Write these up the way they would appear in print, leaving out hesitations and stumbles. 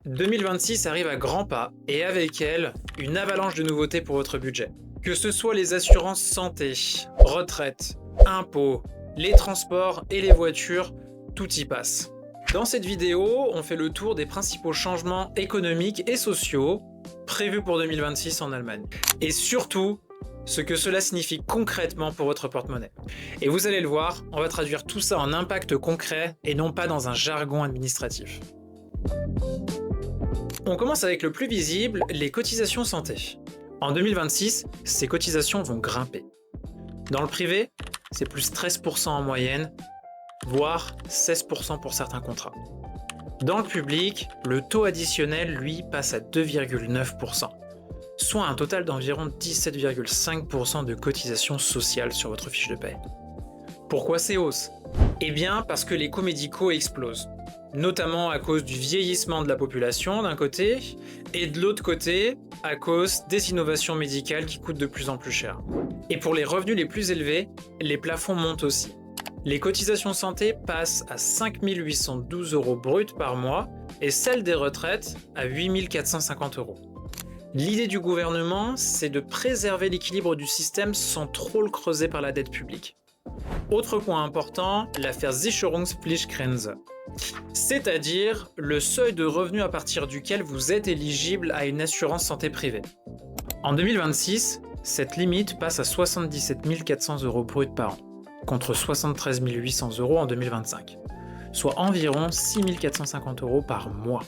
2026 arrive à grands pas et avec elle, une avalanche de nouveautés pour votre budget. Que ce soit les assurances santé, retraite, impôts, les transports et les voitures, tout y passe. Dans cette vidéo, on fait le tour des principaux changements économiques et sociaux prévus pour 2026 en Allemagne. Et surtout, ce que cela signifie concrètement pour votre porte-monnaie. Et vous allez le voir, on va traduire tout ça en impact concret et non pas dans un jargon administratif. On commence avec le plus visible, les cotisations santé. En 2026, ces cotisations vont grimper. Dans le privé, c'est plus 13% en moyenne, voire 16% pour certains contrats. Dans le public, le taux additionnel, lui, passe à 2,9%, soit un total d'environ 17,5% de cotisations sociales sur votre fiche de paie. Pourquoi ces hausses ? Eh bien, parce que les coûts médicaux explosent, notamment à cause du vieillissement de la population d'un côté, et de l'autre côté, à cause des innovations médicales qui coûtent de plus en plus cher. Et pour les revenus les plus élevés, les plafonds montent aussi. Les cotisations santé passent à 5 812 € bruts par mois et celles des retraites à 8 450 €. L'idée du gouvernement, c'est de préserver l'équilibre du système sans trop le creuser par la dette publique. Autre point important, l'affaire Sicherungspflichtgrenze, c'est-à-dire le seuil de revenu à partir duquel vous êtes éligible à une assurance santé privée. En 2026, cette limite passe à 77 400 € bruts par an, contre 73 800 € en 2025, soit environ 6 450 € par mois.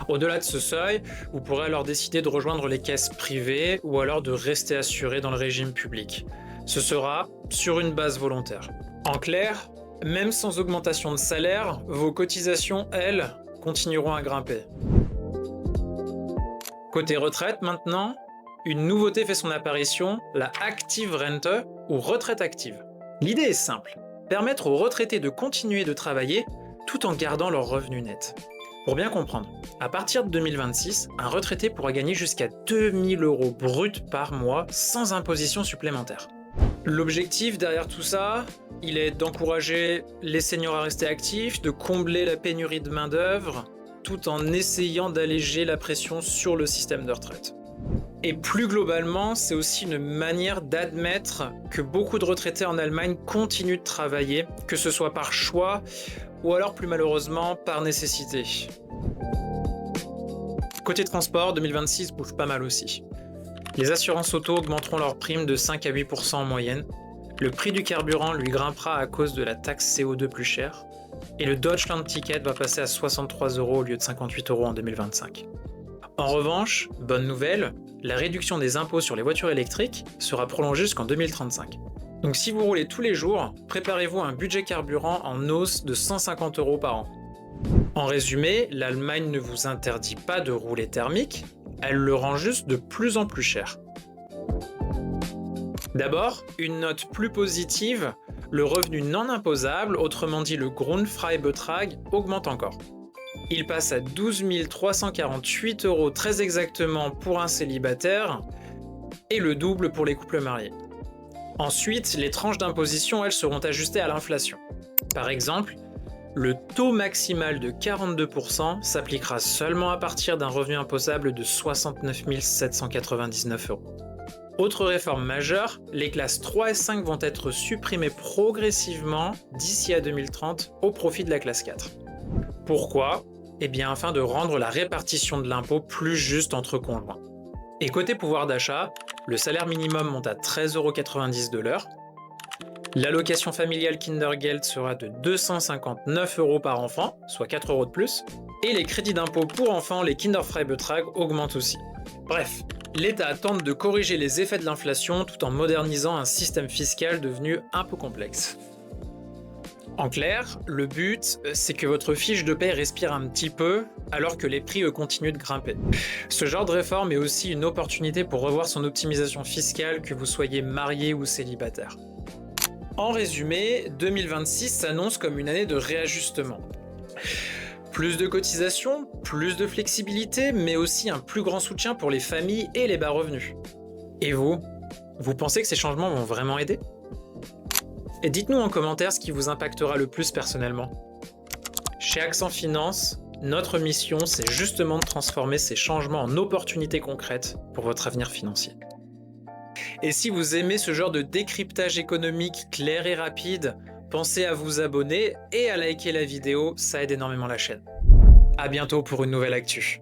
Au-delà de ce seuil, vous pourrez alors décider de rejoindre les caisses privées ou alors de rester assuré dans le régime public. Ce sera sur une base volontaire. En clair, même sans augmentation de salaire, vos cotisations, elles, continueront à grimper. Côté retraite maintenant, une nouveauté fait son apparition, la Active Rente ou retraite active. L'idée est simple, permettre aux retraités de continuer de travailler tout en gardant leur revenu net. Pour bien comprendre, à partir de 2026, un retraité pourra gagner jusqu'à 2 000 € bruts par mois sans imposition supplémentaire. L'objectif derrière tout ça, il est d'encourager les seniors à rester actifs, de combler la pénurie de main-d'œuvre, tout en essayant d'alléger la pression sur le système de retraite. Et plus globalement, c'est aussi une manière d'admettre que beaucoup de retraités en Allemagne continuent de travailler, que ce soit par choix ou alors plus malheureusement par nécessité. Côté transport, 2026 bouge pas mal aussi. Les assurances auto augmenteront leurs primes de 5 à 8% en moyenne, le prix du carburant lui grimpera à cause de la taxe CO2 plus chère, et le Deutschland Ticket va passer à 63 € au lieu de 58 € en 2025. En revanche, bonne nouvelle, la réduction des impôts sur les voitures électriques sera prolongée jusqu'en 2035. Donc si vous roulez tous les jours, préparez-vous à un budget carburant en hausse de 150 € par an. En résumé, l'Allemagne ne vous interdit pas de rouler thermique, elle le rend juste de plus en plus cher. D'abord, une note plus positive, le revenu non imposable, autrement dit le Grundfreibetrag, augmente encore. Il passe à 12 348 € très exactement pour un célibataire et le double pour les couples mariés. Ensuite, les tranches d'imposition, elles, seront ajustées à l'inflation. Par exemple, le taux maximal de 42% s'appliquera seulement à partir d'un revenu imposable de 69 799 €. Autre réforme majeure, les classes 3 et 5 vont être supprimées progressivement d'ici à 2030 au profit de la classe 4. Pourquoi ? Eh bien afin de rendre la répartition de l'impôt plus juste entre conjoints. Et côté pouvoir d'achat, le salaire minimum monte à 13,90 € de l'heure. L'allocation familiale Kindergeld sera de 259 € par enfant, soit 4 € de plus. Et les crédits d'impôt pour enfants, les Kinderfreibetrag, augmentent aussi. Bref, l'État tente de corriger les effets de l'inflation tout en modernisant un système fiscal devenu un peu complexe. En clair, le but, c'est que votre fiche de paie respire un petit peu, alors que les prix, eux, continuent de grimper. Ce genre de réforme est aussi une opportunité pour revoir son optimisation fiscale, que vous soyez marié ou célibataire. En résumé, 2026 s'annonce comme une année de réajustement. Plus de cotisations, plus de flexibilité, mais aussi un plus grand soutien pour les familles et les bas revenus. Et vous pensez que ces changements vont vraiment aider ? Et dites-nous en commentaire ce qui vous impactera le plus personnellement. Chez Accent Finance, Notre mission, c'est justement de transformer ces changements en opportunités concrètes pour votre avenir financier. Et si vous aimez ce genre de décryptage économique clair et rapide, pensez à vous abonner et à liker la vidéo, ça aide énormément la chaîne. À bientôt pour une nouvelle actu.